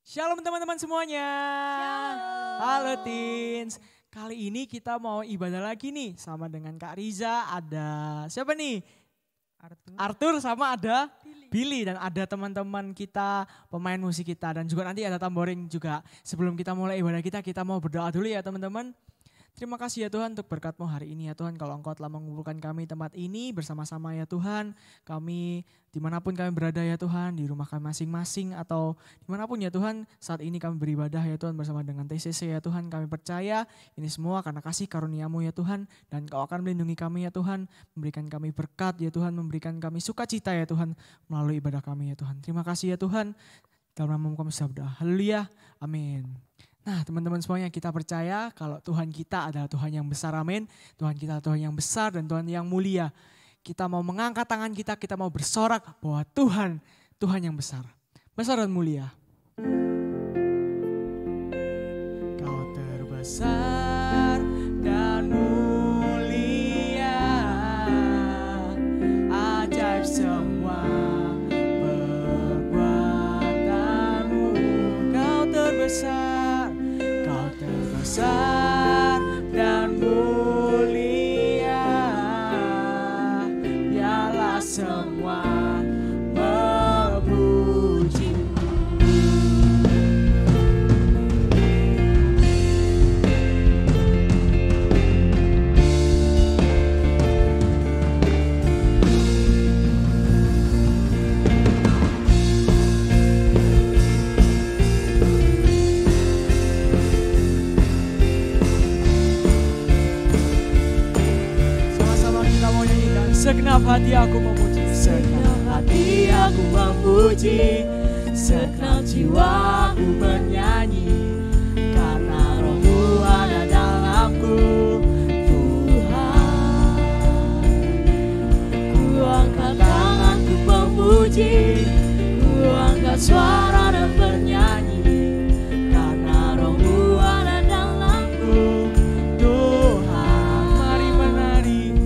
Shalom teman-teman semuanya. Shalom. Halo Teens. Kali ini kita mau ibadah lagi nih sama dengan Kak Riza. Ada siapa nih? Arthur sama ada Billy. Dan ada teman-teman kita, pemain musik kita. Dan juga nanti ada tamboring juga. Sebelum kita mulai ibadah kita mau berdoa dulu ya teman-teman. Terima kasih ya Tuhan untuk berkat-Mu hari ini ya Tuhan. Kalau Engkau telah mengumpulkan kami tempat ini bersama-sama ya Tuhan. Kami dimanapun kami berada ya Tuhan, di rumah kami masing-masing atau dimanapun ya Tuhan. Saat ini kami beribadah ya Tuhan bersama dengan TCC ya Tuhan. Kami percaya ini semua karena kasih karunia-Mu ya Tuhan. Dan Kau akan melindungi kami ya Tuhan. Memberikan kami berkat ya Tuhan. Memberikan kami sukacita ya Tuhan melalui ibadah kami ya Tuhan. Terima kasih ya Tuhan. Dalam nama-Mu kami berdoa. Haleluya. Amin. Nah teman-teman semuanya, kita percaya kalau Tuhan kita adalah Tuhan yang besar, amin. Tuhan kita adalah Tuhan yang besar dan Tuhan yang mulia. Kita mau mengangkat tangan kita mau bersorak bahwa Tuhan yang besar. Besar dan mulia. Kau terbesar dan mulia, ajaib semua perbuatanmu. Kau terbesar dan mulia, biarlah semua memuji-Mu. Segenap hati aku memuji, segenap hati aku memuji, segenap jiwaku bernyanyi, karena Roh-Mu ada dalamku, Tuhan. Ku angkat tanganku memuji, ku angkat suara dan bernyanyi, karena Roh-Mu ada dalamku, Tuhan. Mari menari,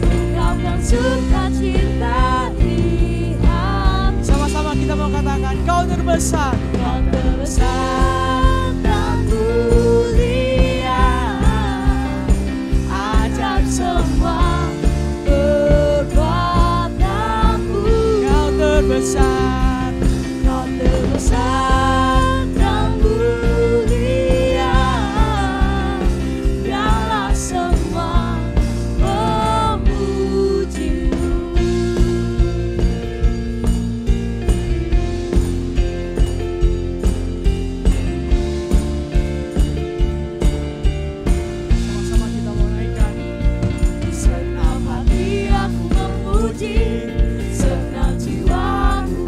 ungkapkan sukacita di hati. Sama-sama kita mau katakan, Kau terbesar, Kau terbesar dan mulia, ajaib semua perbuatanmu. Kau terbesar, Kau terbesar dan mulia, biarlah semua senang jiwaku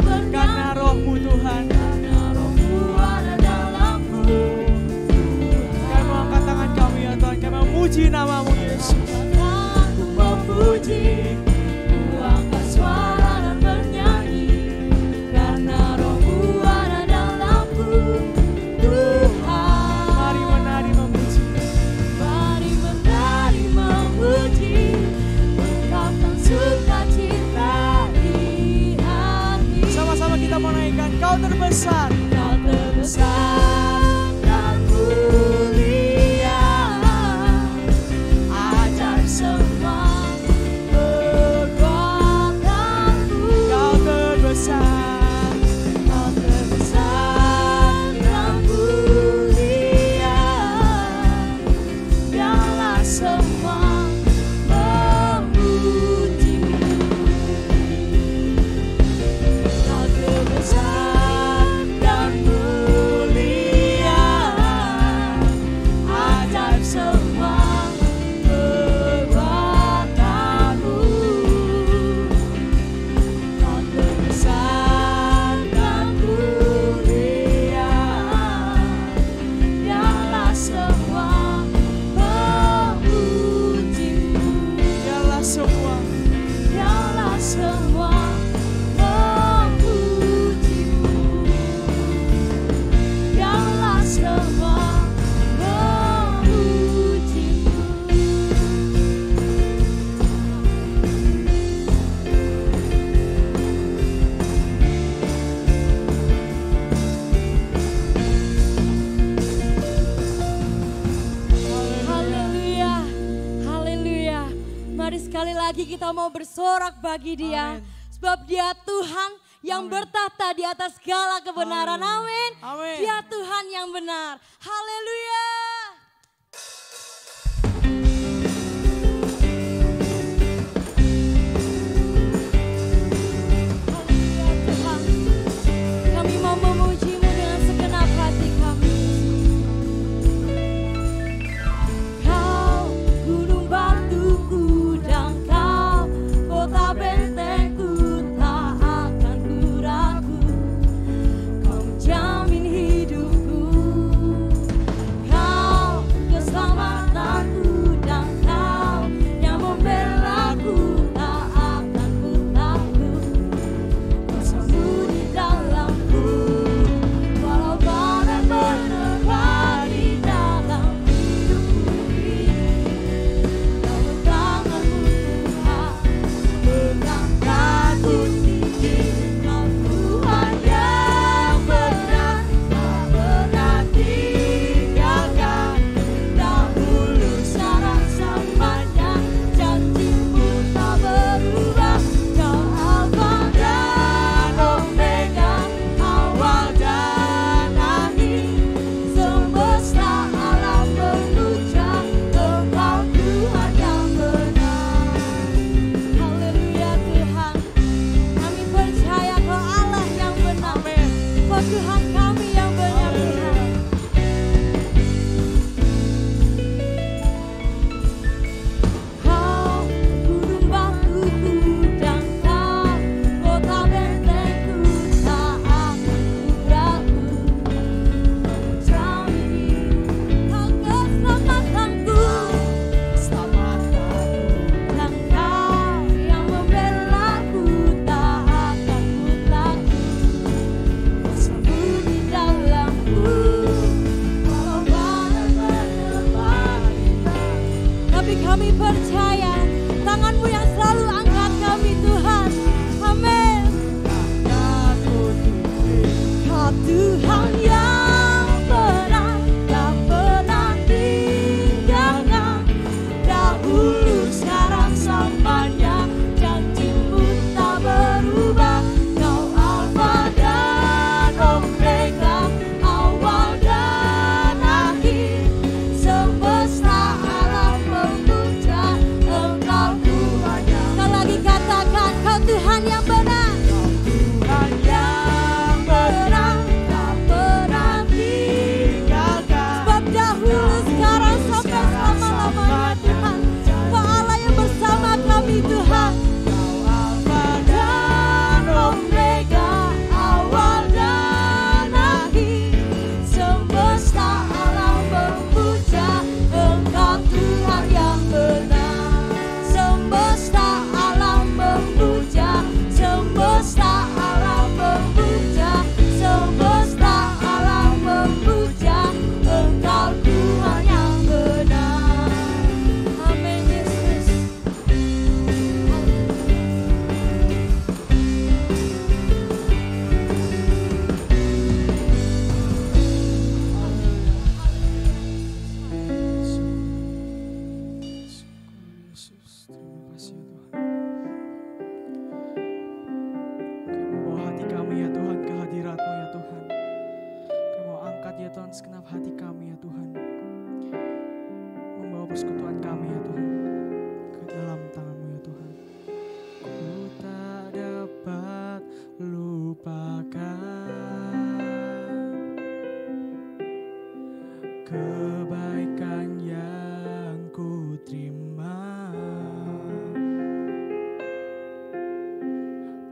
lagi kita mau bersorak bagi Dia. Amin. Sebab Dia Tuhan yang bertahta di atas segala kebenaran. Amin. Amin. Dia Tuhan yang benar. Haleluya. Kami mau memuji-Mu dengan segenap hati kami. Kau gunung batuku dan Kau kota bentengku, tak akan ku ragu. Kau menjamin hidupku. Kau keselamatanku dan Kau yang membelaku, tak akan ku takut. Bersamamu di dalamku, walau badai menerpa di dalam hidupku ini. Dalam tanganmu Tuhan, pegang takut tinggi. Kau Tuhan yang benar, tak pernah tinggalkan. Dahulu sekarang selamanya, janji-Mu tak berubah. Kau Alfa dan Omega, awal dan akhir. Semesta alam memuja Engkau Tuhan yang benar. Haleluya Tuhan, kami percaya Kau Allah yang benar. Kau Tuhan kami yang benar Tuhan. Kau gunung batuku dan Kau kota bentengku, tak akan ku ragu. Kau keselamatanku dan Kau yang membelaku, tak akan ku takut. Bersamamu di dalamku, walau badai menerpa di dalam. Tapi kami percaya tangan-Mu yang selalu angkat kami Tuhan. Amin. Kau Tuhan yang benar, tak pernah tinggalkan. Dahulu sekarang selamanya, janji-Mu tak berubah. Kau Alfa dan Omega, awal dan akhir. Semesta alam memuja Engkau Tuhan yang benar. Sekali lagi katakan, Kau Tuhan yang benar. Tuhan yang benar, tak pernah tinggalkan. Sebab dahulu, sekarang, sampai selama-lamanya Tuhan, Kau Allah yang bersama kami Tuhan. Kau Alfa dan Omega, awal dan akhir. Semesta alam memuja Engkau Tuhan yang benar. Semesta alam memuja, semesta alam memuja, semesta alam memuja Engkau Tuhan yang benar. Amin Yesus. Yesus, terima kasih ya Tuhan. Kami membawa hati kami ya Tuhan ke hadirat-Mu ya Tuhan. Kami mau angkat ya Tuhan segenap hati kami ya Tuhan. Membawa persekutuan kami ya Tuhan ke dalam tangan-Mu ya Tuhan. Ku tak dapat lupakan kebaikan yang ku terima,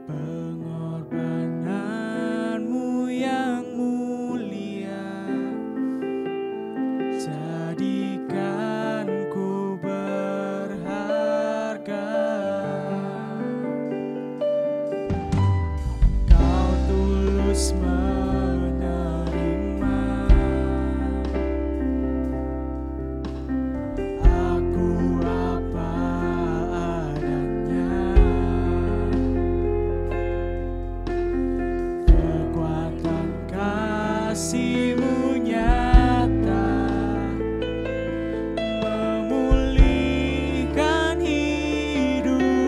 pengorbanan-Mu yang mulia, jadikan ku berharga. Kau tulus menerima aku apa adanya. Kekuatan kasih-Mu nyata, memulihkan hidup.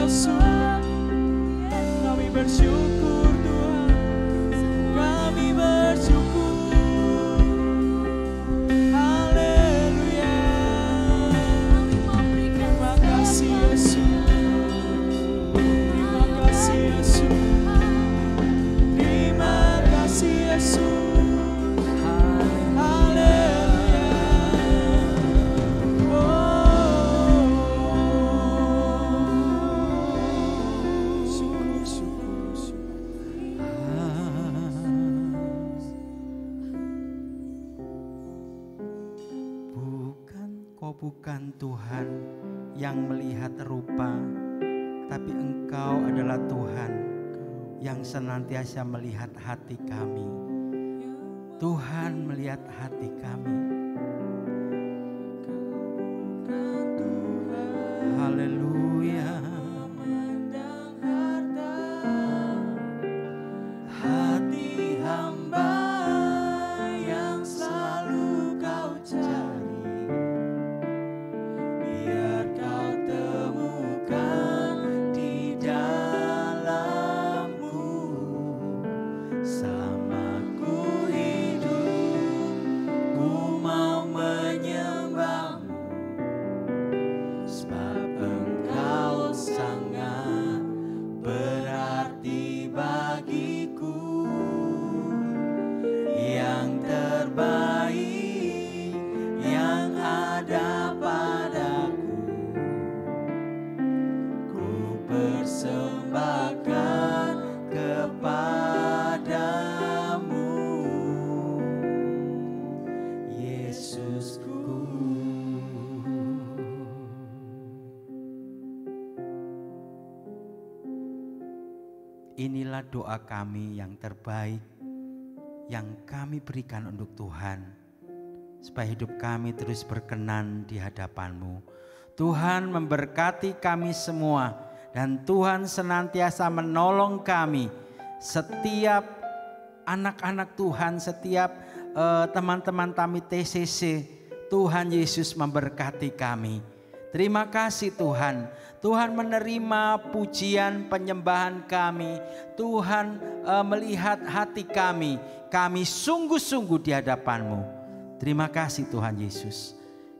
Yesus. Kami bersyukur Tuhan, kami bersyukur. Haleluya. Terima kasih Yesus. Terima kasih Yesus. Terima kasih Yesus. Haleluya. Syukur, syukur, syukur. Kau bukan Tuhan yang melihat rupa, tapi Engkau adalah Tuhan yang senantiasa melihat hati kami. Tuhan melihat hati kami. Haleluya. Hati hamba yang selalu kau cari, biar kau temukan di dalamku. Selama ku hidup, ku mau menyembahmu, sebab Engkau sangat berarti bagiku. Yang terbaik yang ada padaku, ku persembahkan kepadamu, Yesusku. Inilah doa kami yang terbaik yang kami berikan untuk Tuhan, supaya hidup kami terus berkenan di hadapan-Mu. Tuhan memberkati kami semua, dan Tuhan senantiasa menolong kami. Setiap anak-anak Tuhan, setiap teman-teman kami TCC, Tuhan Yesus memberkati kami. Terima kasih Tuhan. Tuhan menerima pujian penyembahan kami. Tuhan melihat hati kami. Kami sungguh-sungguh di hadapan-Mu. Terima kasih Tuhan Yesus.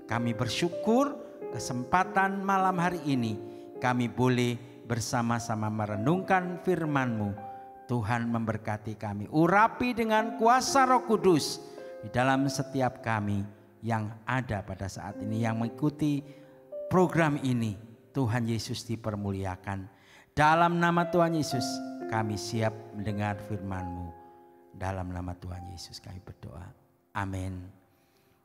Kami bersyukur kesempatan malam hari ini kami boleh bersama-sama merenungkan firman-Mu. Tuhan memberkati kami. Urapi dengan kuasa Roh Kudus di dalam setiap kami yang ada pada saat ini, yang mengikuti program ini. Tuhan Yesus dipermuliakan. Dalam nama Tuhan Yesus kami siap mendengar firman-Mu. Dalam nama Tuhan Yesus kami berdoa. Amin.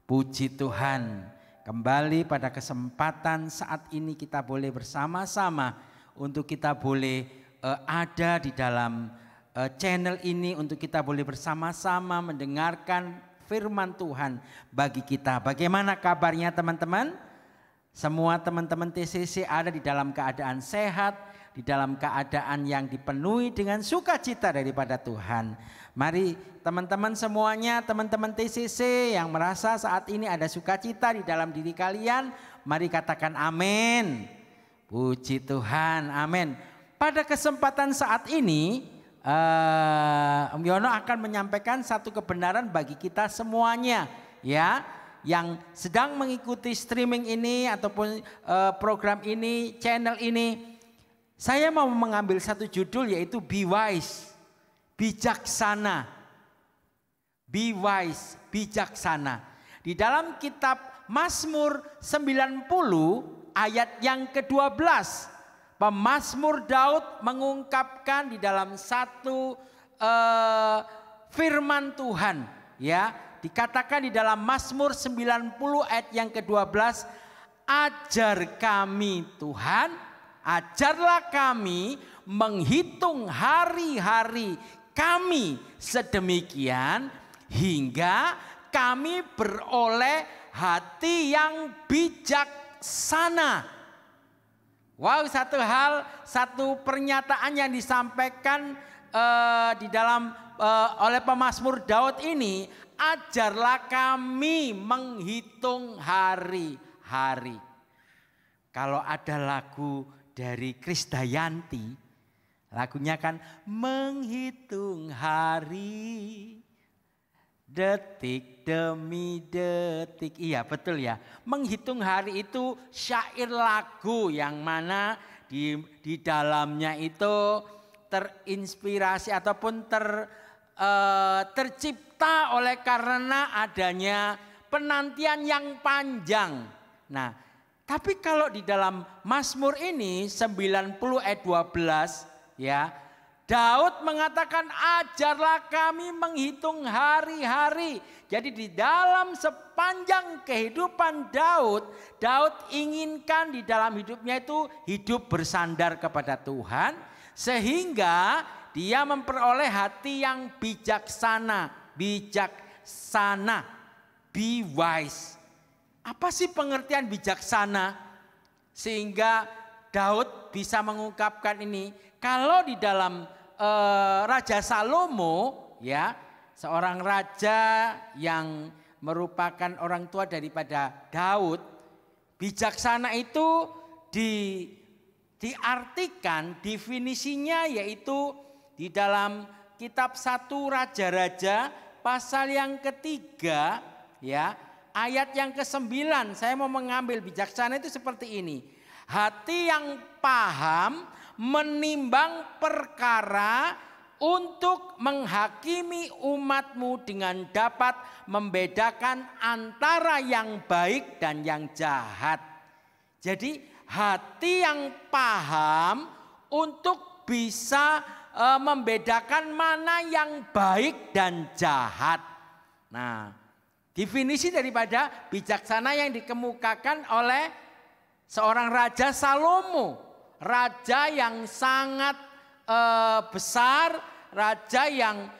Puji Tuhan. Kembali pada kesempatan saat ini kita boleh bersama-sama untuk kita boleh ada di dalam channel ini, untuk kita boleh bersama-sama mendengarkan firman Tuhan bagi kita. Bagaimana kabarnya teman-teman? Semua teman-teman TCC ada di dalam keadaan sehat, di dalam keadaan yang dipenuhi dengan sukacita daripada Tuhan. Mari teman-teman semuanya, teman-teman TCC yang merasa saat ini ada sukacita di dalam diri kalian, mari katakan amin. Puji Tuhan, amin. Pada kesempatan saat ini, Om Yono akan menyampaikan satu kebenaran bagi kita semuanya, ya. Yang sedang mengikuti streaming ini ataupun program ini, channel ini, saya mau mengambil satu judul yaitu Be Wise, bijaksana. Be Wise, bijaksana. Di dalam kitab Mazmur 90 ayat yang ke-12, pemazmur Daud mengungkapkan di dalam satu firman Tuhan, ya. Dikatakan di dalam Mazmur 90 ayat yang ke-12, ajar kami Tuhan, ajarlah kami menghitung hari-hari kami sedemikian hingga kami beroleh hati yang bijaksana. Wow, satu pernyataan yang disampaikan di dalam oleh pemazmur Daud ini. Ajarlah kami menghitung hari-hari. Kalau ada lagu dari Krisdayanti. Lagunya kan menghitung hari, detik demi detik. Iya betul ya. Menghitung hari itu syair lagu yang mana di dalamnya itu terinspirasi ataupun tercipta oleh karena adanya penantian yang panjang. Nah, tapi kalau di dalam Mazmur ini 90 ayat 12 ya, Daud mengatakan ajarlah kami menghitung hari-hari. Jadi di dalam sepanjang kehidupan Daud inginkan di dalam hidupnya itu hidup bersandar kepada Tuhan. Sehingga dia memperoleh hati yang bijaksana. Be wise. Apa sih pengertian bijaksana? Sehingga Daud bisa mengungkapkan ini. Kalau di dalam Raja Salomo ya, seorang raja yang merupakan orang tua daripada Daud, bijaksana itu diartikan definisinya yaitu di dalam kitab 1 Raja-Raja pasal yang ketiga ya, ayat yang ke-9. Saya mau mengambil bijaksana itu seperti ini. Hati yang paham menimbang perkara untuk menghakimi umatmu dengan dapat membedakan antara yang baik dan yang jahat. Jadi hati yang paham untuk bisa membedakan mana yang baik dan jahat. Nah, definisi daripada bijaksana yang dikemukakan oleh seorang Raja Salomo. Raja yang sangat besar, raja yang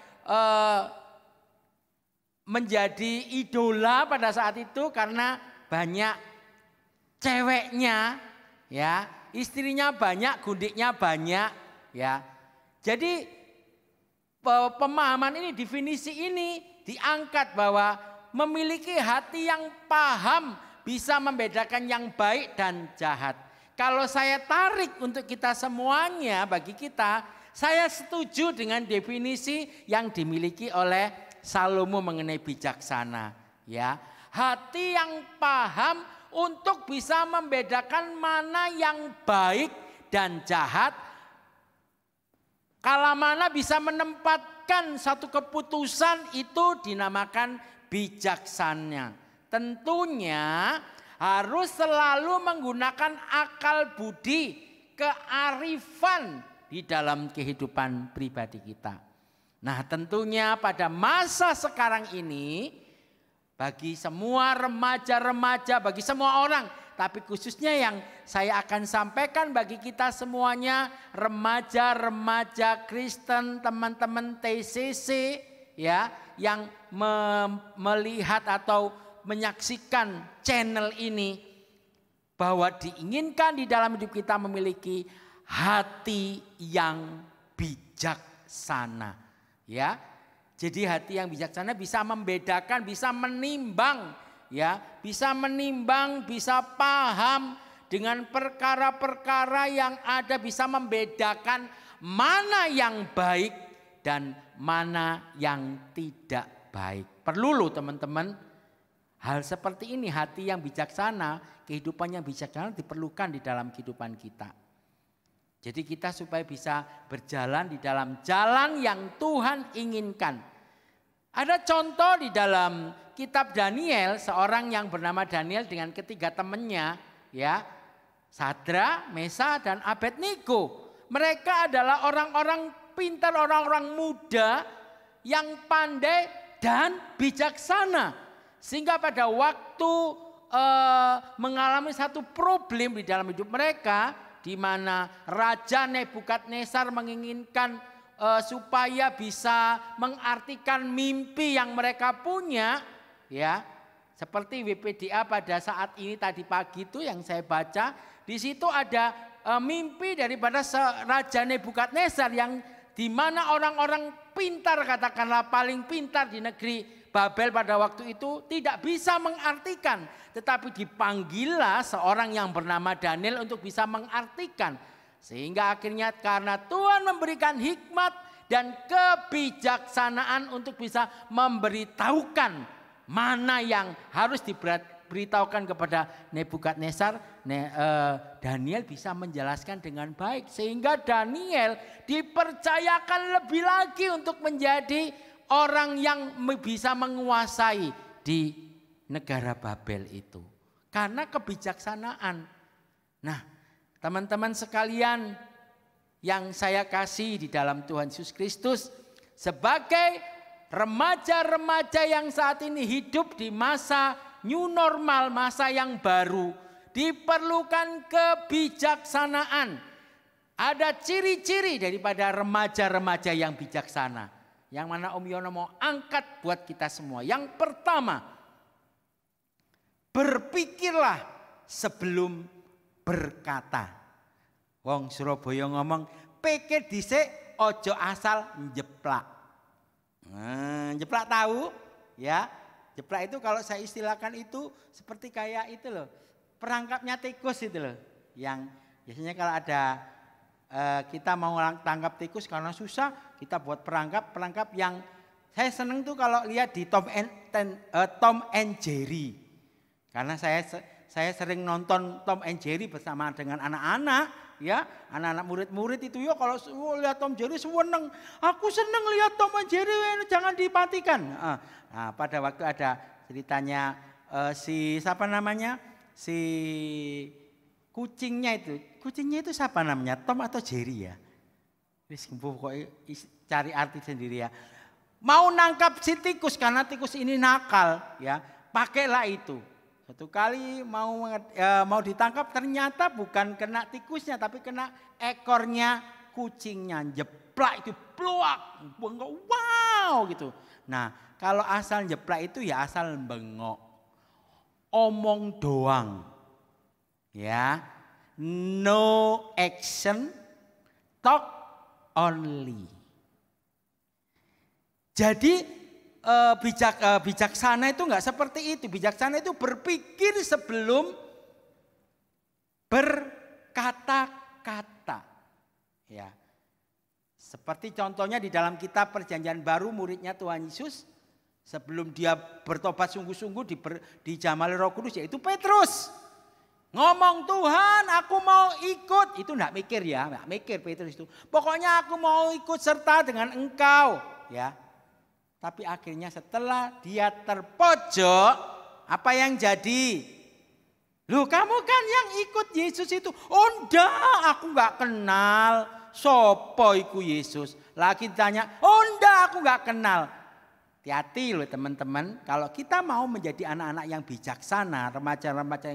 menjadi idola pada saat itu karena banyak ceweknya, ya, istrinya banyak, gundiknya banyak, ya. Jadi pemahaman ini, definisi ini diangkat bahwa memiliki hati yang paham bisa membedakan yang baik dan jahat. Kalau saya tarik untuk kita semuanya, bagi kita, saya setuju dengan definisi yang dimiliki oleh Salomo mengenai bijaksana. Ya, hati yang paham untuk bisa membedakan mana yang baik dan jahat. Kala mana bisa menempatkan satu keputusan itu dinamakan bijaksana. Tentunya harus selalu menggunakan akal budi, kearifan di dalam kehidupan pribadi kita. Nah, tentunya pada masa sekarang ini bagi semua remaja-remaja, bagi semua orang, tapi khususnya yang saya akan sampaikan bagi kita semuanya, remaja-remaja Kristen, teman-teman TCC ya, yang melihat atau menyaksikan channel ini, bahwa diinginkan di dalam hidup kita memiliki hati yang bijaksana, ya. Jadi hati yang bijaksana bisa membedakan, bisa menimbang, ya, bisa menimbang, bisa paham dengan perkara-perkara yang ada, bisa membedakan mana yang baik dan mana yang tidak baik. Perlu loh teman-teman. Hal seperti ini, hati yang bijaksana, kehidupan yang bijaksana diperlukan di dalam kehidupan kita. Jadi kita supaya bisa berjalan di dalam jalan yang Tuhan inginkan. Ada contoh di dalam kitab Daniel, seorang yang bernama Daniel dengan ketiga temannya, ya, Sadra, Mesa, dan Abednego. Mereka adalah orang-orang pintar, orang-orang muda yang pandai dan bijaksana. Sehingga pada waktu mengalami satu problem di dalam hidup mereka, di mana Raja Nebukadnezar menginginkan supaya bisa mengartikan mimpi yang mereka punya, ya, seperti WPDA pada saat ini tadi pagi itu yang saya baca, di situ ada mimpi daripada Raja Nebukadnezar yang di mana orang-orang pintar, katakanlah paling pintar di negeri Babel pada waktu itu tidak bisa mengartikan. Tetapi dipanggillah seorang yang bernama Daniel untuk bisa mengartikan. Sehingga akhirnya karena Tuhan memberikan hikmat dan kebijaksanaan untuk bisa memberitahukan mana yang harus diberitahukan kepada Nebukadnezar, Daniel bisa menjelaskan dengan baik. Sehingga Daniel dipercayakan lebih lagi untuk menjadi orang yang bisa menguasai di negara Babel itu. Karena kebijaksanaan. Nah, teman-teman sekalian yang saya kasih di dalam Tuhan Yesus Kristus, sebagai remaja-remaja yang saat ini hidup di masa new normal, masa yang baru, diperlukan kebijaksanaan. Ada ciri-ciri daripada remaja-remaja yang bijaksana, yang mana Om Yono mau angkat buat kita semua. Yang pertama, berpikirlah sebelum berkata. Wong Surabaya ngomong, pikir dhisik ojo asal njeplak. Jeplak tahu ya. Jeplak itu kalau saya istilahkan itu seperti kayak itu loh, perangkapnya tikus itu loh. Yang biasanya kalau ada kita mau tangkap tikus karena susah, kita buat perangkap yang saya seneng tuh kalau lihat di Tom and Jerry. Karena saya sering nonton Tom and Jerry bersama dengan anak-anak. Ya, anak-anak murid-murid itu ya kalau lihat Tom Jerry seneng. Aku seneng lihat Tom and Jerry, jangan dimatikan. Nah, pada waktu ada ceritanya si siapa namanya? Si kucingnya itu. Kucingnya itu siapa namanya? Tom atau Jerry ya? Wis pokoknya cari arti sendiri ya. Mau nangkap si tikus karena tikus ini nakal ya. Pakailah itu. Satu kali mau ditangkap ternyata bukan kena tikusnya tapi kena ekornya kucingnya. Jeplak itu pluak, wow gitu. Nah kalau asal jeplak itu ya asal bengok, omong doang, ya, no action, talk only. Jadi bijaksana itu enggak seperti itu. Bijaksana itu berpikir sebelum berkata-kata. Ya. Seperti contohnya di dalam kitab Perjanjian Baru muridnya Tuhan Yesus sebelum dia bertobat sungguh-sungguh di Jamali Roh Kudus yaitu Petrus. Ngomong Tuhan aku mau ikut. Itu enggak mikir ya, enggak mikir Petrus itu. Pokoknya aku mau ikut serta dengan engkau, ya. Tapi akhirnya setelah dia terpojok, apa yang jadi? Loh kamu kan yang ikut Yesus itu. Oh enggak, aku enggak kenal. Sopo iku Yesus. Lagi ditanya, oh enggak aku enggak kenal. Hati-hati loh teman-teman. Kalau kita mau menjadi anak-anak yang bijaksana, remaja-remaja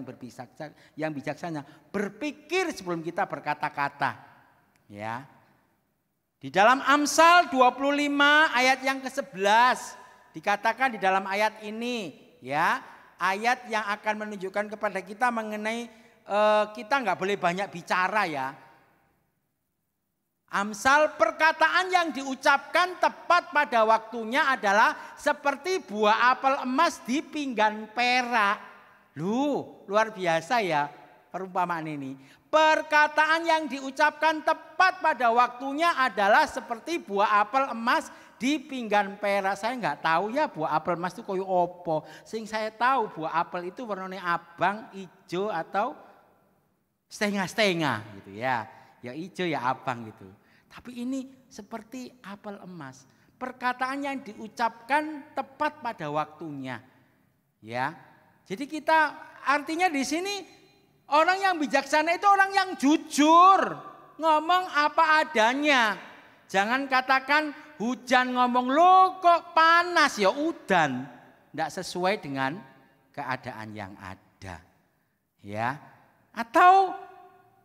yang bijaksana, berpikir sebelum kita berkata-kata. Ya. Di dalam Amsal 25 ayat yang ke-11 dikatakan di dalam ayat ini ya, ayat yang akan menunjukkan kepada kita mengenai kita nggak boleh banyak bicara ya. Amsal, perkataan yang diucapkan tepat pada waktunya adalah seperti buah apel emas di pinggan perak. Luar biasa ya perumpamaan ini. Perkataan yang diucapkan tepat pada waktunya adalah seperti buah apel emas di pinggan perak. Saya nggak tahu ya buah apel emas itu koyo opo. Sing saya tahu buah apel itu warnanya abang, hijau atau setengah-setengah gitu ya. Ya hijau ya abang gitu. Tapi ini seperti apel emas. Perkataan yang diucapkan tepat pada waktunya. Ya. Jadi kita artinya di sini orang yang bijaksana itu orang yang jujur, ngomong apa adanya. Jangan katakan hujan ngomong lo kok panas ya udan. Tidak sesuai dengan keadaan yang ada. Ya. Atau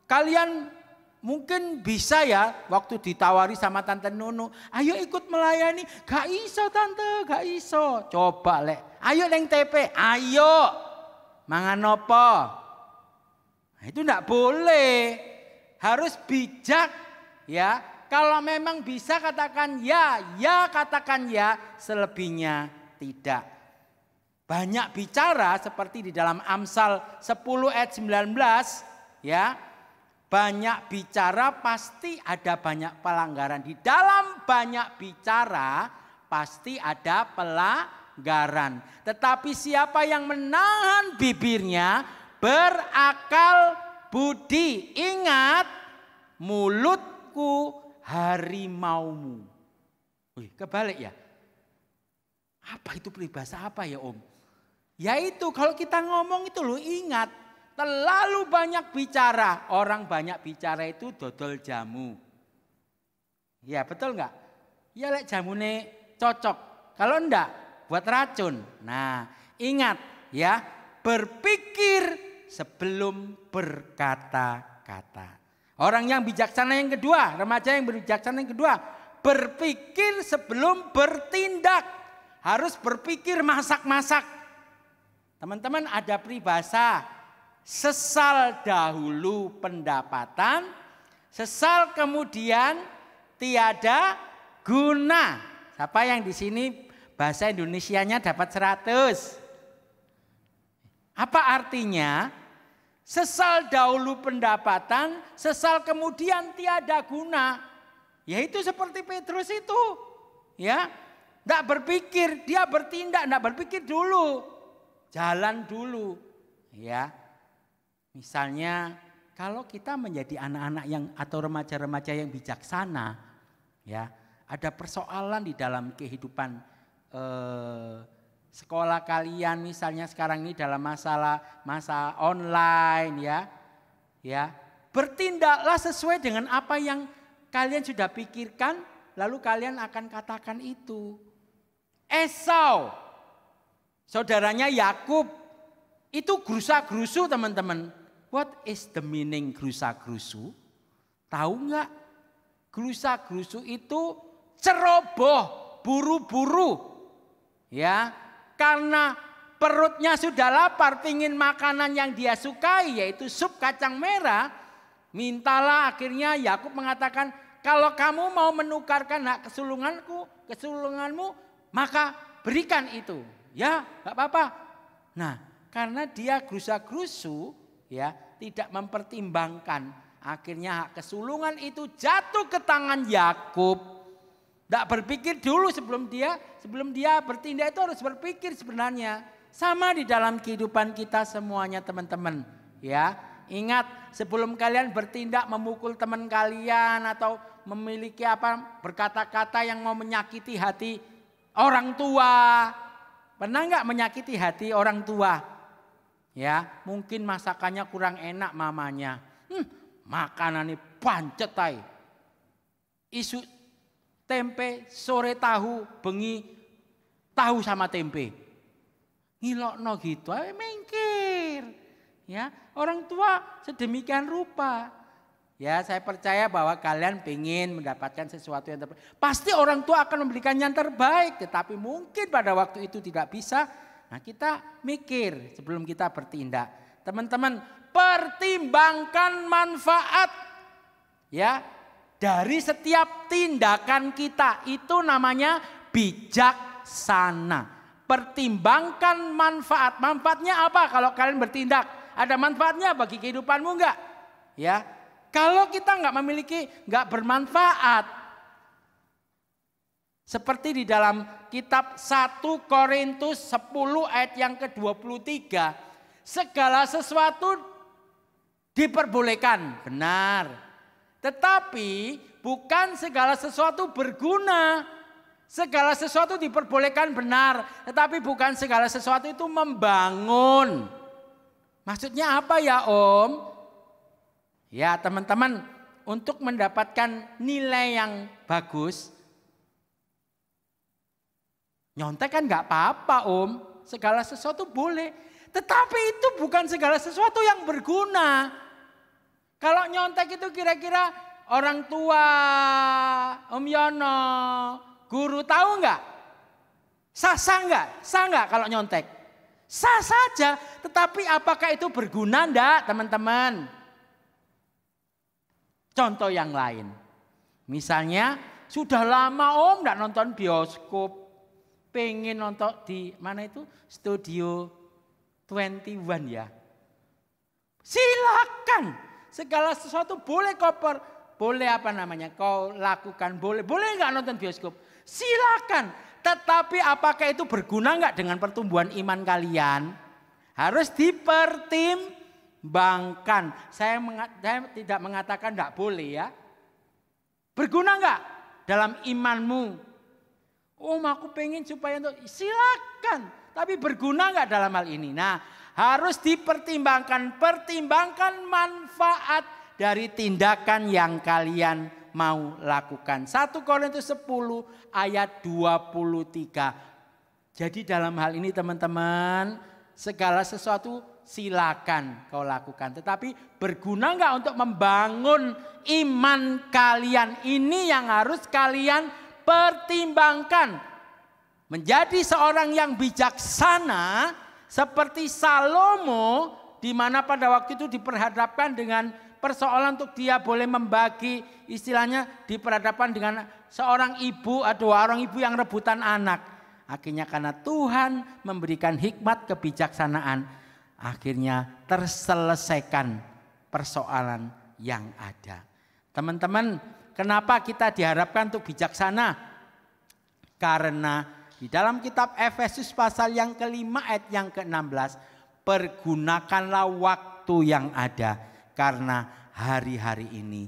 kalian mungkin bisa ya waktu ditawari sama Tante Nunu, ayo ikut melayani. Gak iso Tante, gak iso. Coba lek, ayo neng TP, ayo. Mangan opo? Itu enggak boleh, harus bijak ya. Kalau memang bisa katakan ya katakan ya, selebihnya Tidak. Banyak bicara seperti di dalam Amsal 10 ayat 19 ya. Banyak bicara pasti ada banyak pelanggaran. Di dalam banyak bicara pasti ada pelanggaran. Tetapi siapa yang menahan bibirnya berakal budi. Ingat, mulutku harimaumu. Wih, kebalik ya. Apa itu peribahasa apa ya Om? Yaitu kalau kita ngomong itu loh, ingat. Terlalu banyak bicara. Orang banyak bicara itu dodol jamu. Ya betul enggak? Ya lek jamune cocok. Kalau enggak buat racun. Nah ingat ya, berpikir sebelum berkata-kata. Orang yang bijaksana yang kedua, remaja yang bijaksana yang kedua, berpikir sebelum bertindak. Harus berpikir masak-masak. Teman-teman ada peribahasa, sesal dahulu pendapatan, sesal kemudian tiada guna. Siapa yang di sini bahasa Indonesianya dapat 100? Apa artinya? Sesal dahulu pendapatan, sesal kemudian tiada guna. Yaitu seperti Petrus itu. Ya, tidak berpikir, dia bertindak, tidak berpikir dulu. Jalan dulu. Ya. Misalnya kalau kita menjadi anak-anak yang atau remaja-remaja yang bijaksana, ya, ada persoalan di dalam kehidupan sekolah kalian, misalnya sekarang ini dalam masa online, ya, bertindaklah sesuai dengan apa yang kalian sudah pikirkan, lalu kalian akan katakan itu. Esau, saudaranya Yakub, itu gerusa-gerusu teman-teman. What is the meaning gerusa-gerusu? Tahu nggak? Gerusa-gerusu itu ceroboh, buru-buru. Ya, karena perutnya sudah lapar, pingin makanan yang dia sukai, yaitu sup kacang merah. Mintalah, akhirnya Yakub mengatakan, kalau kamu mau menukarkan hak kesulunganmu, maka berikan itu. Ya, nggak apa-apa. Nah, karena dia gerusa-gerusu, ya, tidak mempertimbangkan, akhirnya hak kesulungan itu jatuh ke tangan Yakub. Tidak berpikir dulu sebelum dia bertindak, itu harus berpikir sebenarnya. Sama di dalam kehidupan kita semuanya teman-teman. Ya, ingat sebelum kalian bertindak memukul teman kalian atau memiliki berkata-kata yang mau menyakiti hati orang tua. Pernah nggak menyakiti hati orang tua? Ya, mungkin masakannya kurang enak mamanya. Makanannya pancet tai. Isu tempe, sore tahu, bengi tahu sama tempe. Ngilokno gitu, mengkir. Ya, orang tua sedemikian rupa. Ya, saya percaya bahwa kalian pengen mendapatkan sesuatu yang terbaik. Pasti orang tua akan memberikan yang terbaik, tetapi mungkin pada waktu itu tidak bisa. Nah, kita mikir sebelum kita bertindak. Teman-teman, pertimbangkan manfaat ya dari setiap tindakan kita. Itu namanya bijaksana. Pertimbangkan manfaat. Manfaatnya apa kalau kalian bertindak? Ada manfaatnya bagi kehidupanmu enggak? Ya. Kalau kita enggak bermanfaat. Seperti di dalam kitab 1 Korintus 10 ayat yang ke-23. Segala sesuatu diperbolehkan, benar. Tetapi bukan segala sesuatu berguna. Segala sesuatu diperbolehkan, benar. Tetapi bukan segala sesuatu itu membangun. Maksudnya apa ya Om? Ya teman-teman, untuk mendapatkan nilai yang bagus, nyontek kan nggak apa-apa Om, segala sesuatu boleh. Tetapi itu bukan segala sesuatu yang berguna. Kalau nyontek itu kira-kira orang tua, Om Yono, guru tahu nggak? Sah nggak? Sah nggak kalau nyontek? Sah saja, tetapi apakah itu berguna enggak teman-teman? Contoh yang lain. Misalnya sudah lama Om nggak nonton bioskop. pengen nonton di mana itu Studio 21 ya. Silakan, segala sesuatu boleh boleh kau lakukan, boleh nggak nonton bioskop? Silakan. Tetapi apakah itu berguna nggak dengan pertumbuhan iman kalian? Harus dipertimbangkan. Saya tidak mengatakan nggak boleh ya. Berguna nggak dalam imanmu? Aku pengen supaya silakan. Tapi berguna nggak dalam hal ini? Nah, harus dipertimbangkan. Pertimbangkan manfaat dari tindakan yang kalian mau lakukan. 1 Korintus 10 ayat 23. Jadi dalam hal ini teman-teman, segala sesuatu silakan kau lakukan. Tetapi berguna nggak untuk membangun iman kalian? Ini yang harus kalian pertimbangkan. Menjadi seorang yang bijaksana seperti Salomo, di mana pada waktu itu diperhadapkan dengan persoalan untuk dia boleh membagi, istilahnya diperhadapkan dengan seorang ibu atau orang ibu yang rebutan anak. Akhirnya karena Tuhan memberikan hikmat kebijaksanaan, akhirnya terselesaikan persoalan yang ada. Teman-teman, kenapa kita diharapkan untuk bijaksana? Karena di dalam kitab Efesus pasal yang ke-5 ayat yang ke-16, pergunakanlah waktu yang ada karena hari-hari ini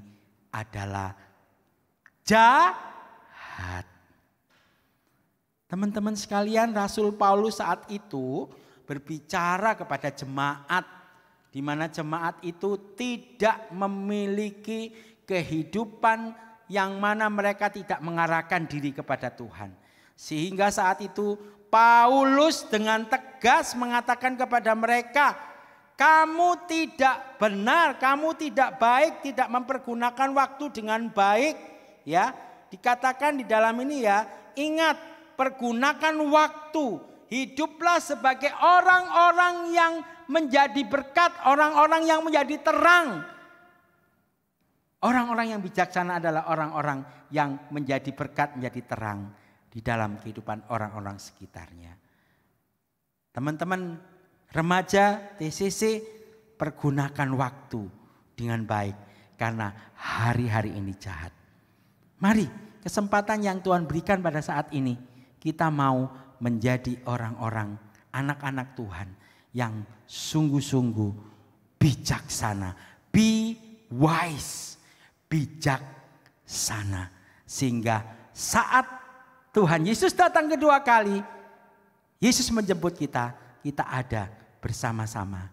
adalah jahat. Teman-teman sekalian, Rasul Paulus saat itu berbicara kepada jemaat, di mana jemaat itu tidak memiliki kehidupan yang mana mereka tidak mengarahkan diri kepada Tuhan. Sehingga saat itu Paulus dengan tegas mengatakan kepada mereka, kamu tidak benar, kamu tidak baik, tidak mempergunakan waktu dengan baik. Ya, dikatakan di dalam ini ya, ingat, pergunakan waktu. Hiduplah sebagai orang-orang yang menjadi berkat, orang-orang yang menjadi terang. Orang-orang yang bijaksana adalah orang-orang yang menjadi berkat, menjadi terang di dalam kehidupan orang-orang sekitarnya. Teman-teman remaja TCC, pergunakan waktu dengan baik karena hari-hari ini jahat. Mari, kesempatan yang Tuhan berikan pada saat ini, kita mau menjadi orang-orang, anak-anak Tuhan yang sungguh-sungguh bijaksana. Be wise, bijaksana. Sehingga saat Tuhan Yesus datang kedua kali, Yesus menjemput kita, kita ada bersama-sama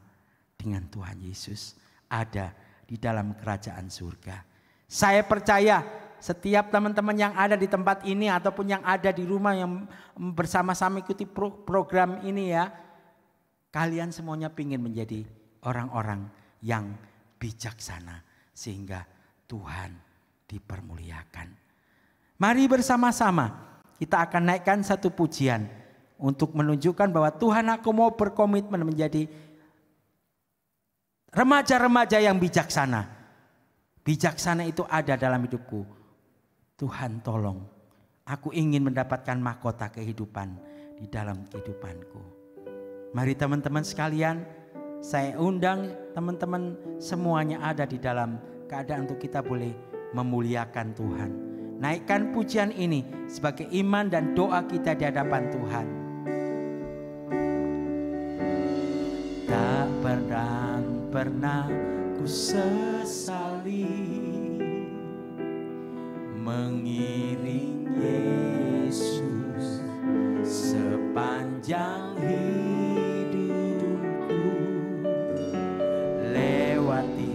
dengan Tuhan Yesus. Ada di dalam kerajaan surga. Saya percaya setiap teman-teman yang ada di tempat ini ataupun yang ada di rumah yang bersama-sama ikuti program ini ya, kalian semuanya ingin menjadi orang-orang yang bijaksana sehingga Tuhan dipermuliakan. Mari bersama-sama kita akan naikkan satu pujian untuk menunjukkan bahwa Tuhan, aku mau berkomitmen menjadi remaja-remaja yang bijaksana. Bijaksana itu ada dalam hidupku. Tuhan tolong, aku ingin mendapatkan mahkota kehidupan di dalam kehidupanku. Mari teman-teman sekalian, saya undang teman-teman semuanya ada di dalam keadaan untuk kita boleh memuliakan Tuhan. Naikkan pujian ini sebagai iman dan doa kita di hadapan Tuhan. Tak pernah ku sesali mengiring Yesus sepanjang hidupku, lewati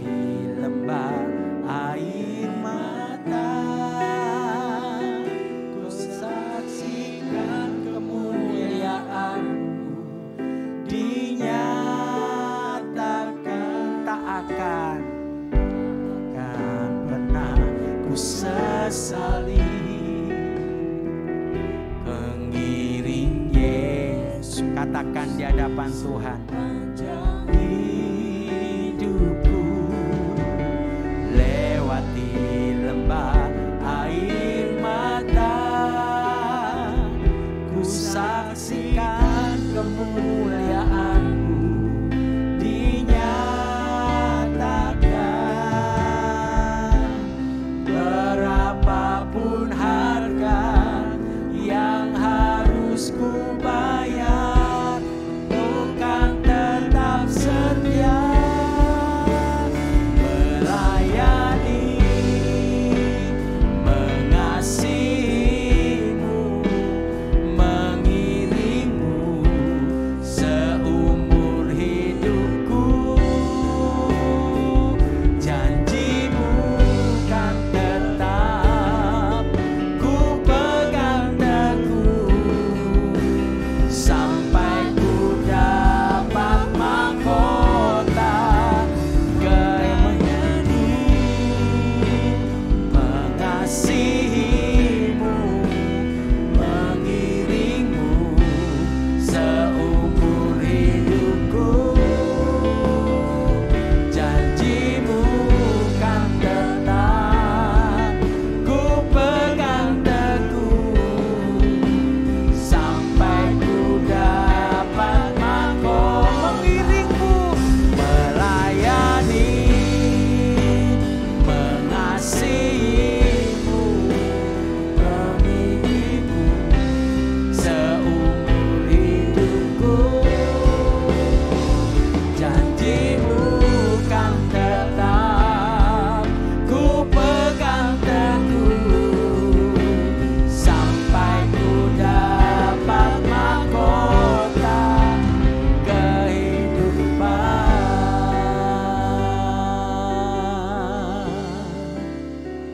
lembah air mata, ku saksikan kemuliaan-Mu dinyatakan. Tak akan pernah ku sesali mengiring Yesus. Katakan di hadapan Tuhan, hidupku lewati lembah air mata, ku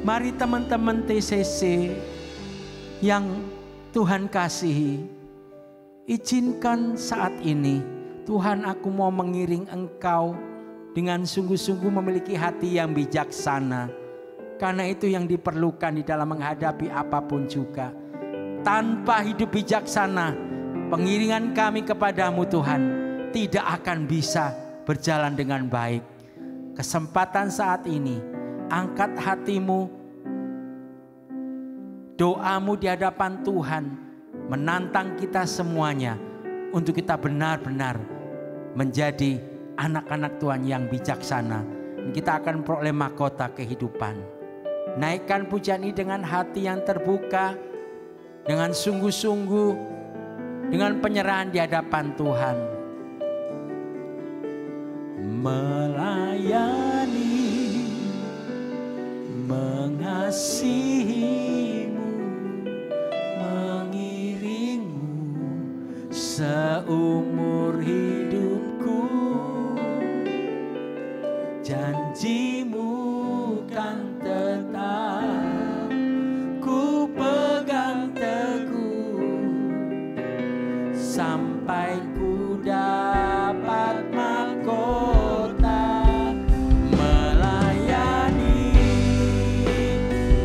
Mari teman-teman TCC yang Tuhan kasihi, izinkan saat ini Tuhan, aku mau mengiring Engkau dengan sungguh-sungguh memiliki hati yang bijaksana. Karena itu yang diperlukan di dalam menghadapi apapun juga. Tanpa hidup bijaksana, pengiringan kami kepadamu Tuhan tidak akan bisa berjalan dengan baik. Kesempatan saat ini, angkat hatimu, doamu di hadapan Tuhan, menantang kita semuanya untuk kita benar-benar menjadi anak-anak Tuhan yang bijaksana. Kita akan peroleh mahkota kehidupan. Naikkan pujian ini dengan hati yang terbuka, dengan sungguh-sungguh, dengan penyerahan di hadapan Tuhan. Melayani, mengasihimu, mengiringmu seumur hidupku. Janjimu kan tetap ku pegang teguh sampai ku dapat mahkota. Melayani,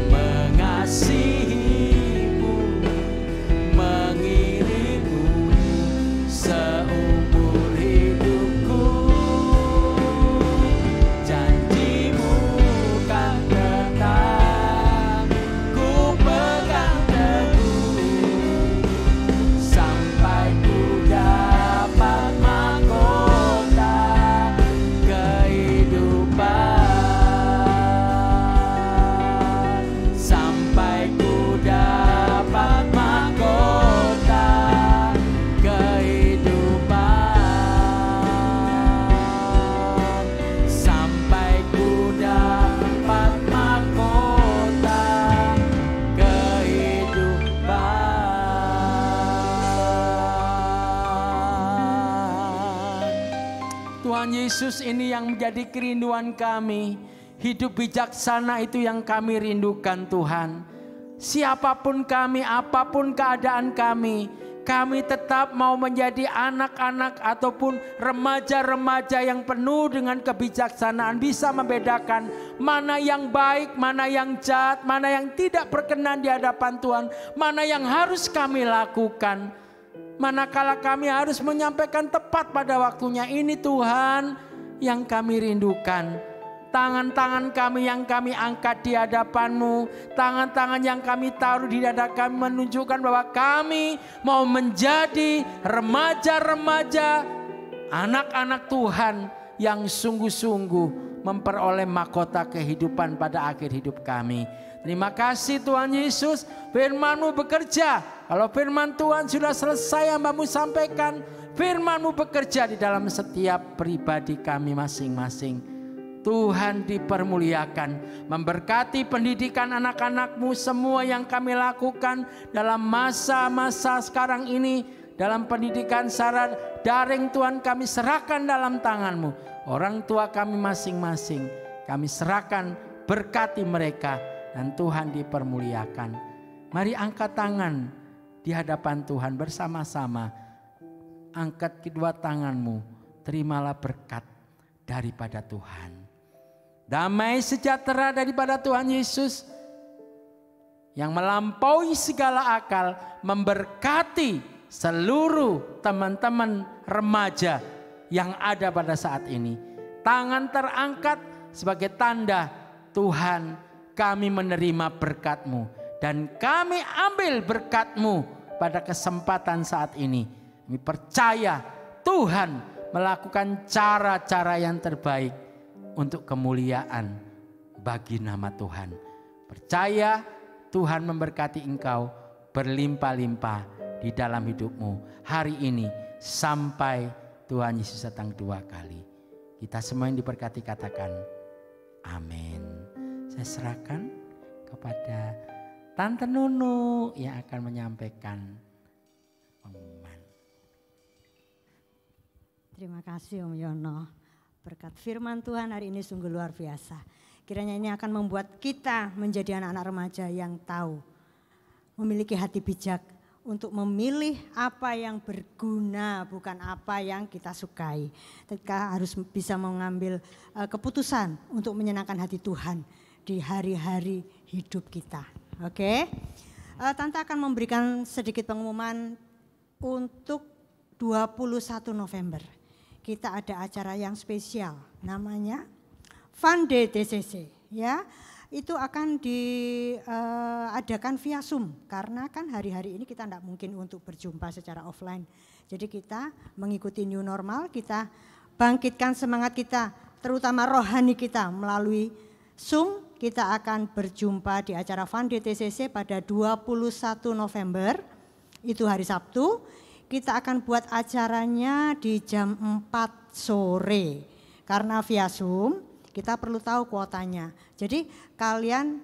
mengasihimu, mengiringmu seumur hidupku. Janjimu kan tetap ku pegang teguh sampai ku dapat mahkota kehidupan. Sampai ku dapat mahkota kehidupan. Sampai ku dapat mahkota kehidupan. Tuhan Yesus, ini yang menjadi kerinduan kami. Hidup bijaksana itu yang kami rindukan Tuhan. Siapapun kami, apapun keadaan kami tetap mau menjadi anak-anak ataupun remaja-remaja yang penuh dengan kebijaksanaan. Bisa membedakan mana yang baik, mana yang jahat, mana yang tidak berkenan di hadapan Tuhan. Mana yang harus kami lakukan. Manakala kami harus menyampaikan tepat pada waktunya. Ini Tuhan yang kami rindukan. Tangan-tangan kami yang kami angkat di hadapan-Mu, tangan-tangan yang kami taruh di dada kami menunjukkan bahwa kami mau menjadi remaja-remaja, anak-anak Tuhan yang sungguh-sungguh memperoleh mahkota kehidupan pada akhir hidup kami. Terima kasih Tuhan Yesus, firman-Mu bekerja. Kalau firman Tuhan sudah selesai hamba-Mu sampaikan, firman-Mu bekerja di dalam setiap pribadi kami masing-masing. Tuhan dipermuliakan, memberkati pendidikan anak-anak-Mu semua yang kami lakukan dalam masa-masa sekarang ini. Dalam pendidikan secara daring Tuhan kami serahkan dalam tangan-Mu. Orang tua kami masing-masing kami serahkan, berkati mereka dan Tuhan dipermuliakan. Mari angkat tangan di hadapan Tuhan bersama-sama. Angkat kedua tangan-Mu, terimalah berkat daripada Tuhan. Damai sejahtera daripada Tuhan Yesus yang melampaui segala akal memberkati seluruh teman-teman remaja yang ada pada saat ini. Tangan terangkat sebagai tanda Tuhan, kami menerima berkat-Mu dan kami ambil berkat-Mu pada kesempatan saat ini. Kami percaya Tuhan melakukan cara-cara yang terbaik untuk kemuliaan bagi nama Tuhan. Percaya Tuhan memberkati engkau berlimpah-limpah di dalam hidupmu hari ini sampai Tuhan Yesus datang dua kali. Kita semua yang diberkati katakan amin. Saya serahkan kepada Tante Nunu yang akan menyampaikan pengumuman. Terima kasih Om Yono. Berkat firman Tuhan hari ini sungguh luar biasa. Kiranya ini akan membuat kita menjadi anak-anak remaja yang tahu, memiliki hati bijak untuk memilih apa yang berguna, bukan apa yang kita sukai. Kita harus bisa mengambil keputusan untuk menyenangkan hati Tuhan di hari-hari hidup kita. Oke, Tante akan memberikan sedikit pengumuman untuk 21 November. Kita ada acara yang spesial, namanya Fun Day TCC, ya. Itu akan diadakan via Zoom karena kan hari-hari ini kita tidak mungkin untuk berjumpa secara offline. Jadi kita mengikuti new normal, kita bangkitkan semangat kita, terutama rohani kita melalui Zoom. Kita akan berjumpa di acara Fun Day TCC pada 21 November, itu hari Sabtu. Kita akan buat acaranya di jam 4 sore karena via Zoom. Kita perlu tahu kuotanya. Jadi kalian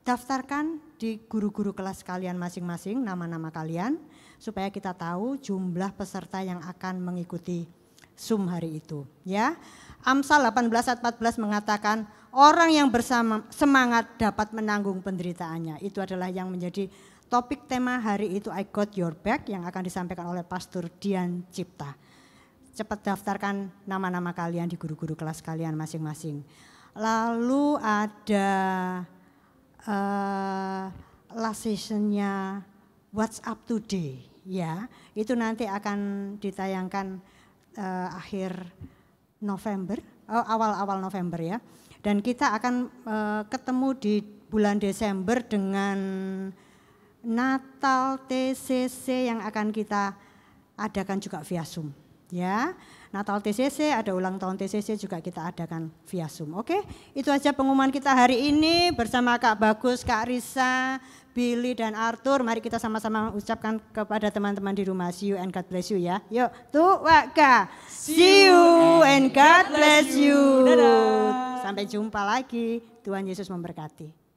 daftarkan di guru-guru kelas kalian masing-masing nama-nama kalian supaya kita tahu jumlah peserta yang akan mengikuti Zoom hari itu, ya. Amsal 18:14 mengatakan orang yang semangat dapat menanggung penderitaannya. Itu adalah yang menjadi topik tema hari itu, I Got Your Back, yang akan disampaikan oleh Pastor Dian Cipta. Cepat daftarkan nama-nama kalian di guru-guru kelas kalian masing-masing. Lalu ada last sessionnya What's Up Today, ya. Itu nanti akan ditayangkan akhir November, awal-awal November, ya. Dan kita akan ketemu di bulan Desember dengan Natal TCC yang akan kita adakan juga via Zoom. Ya, Natal TCC, ada ulang tahun TCC juga kita adakan via Zoom. Oke, itu aja pengumuman kita hari ini bersama Kak Bagus, Kak Risa, Billy dan Arthur. Mari kita sama-sama ucapkan kepada teman-teman di rumah, see you and God bless you, ya. Yuk, tuh Waka, see you and God bless you. Dadah. Sampai jumpa lagi, Tuhan Yesus memberkati.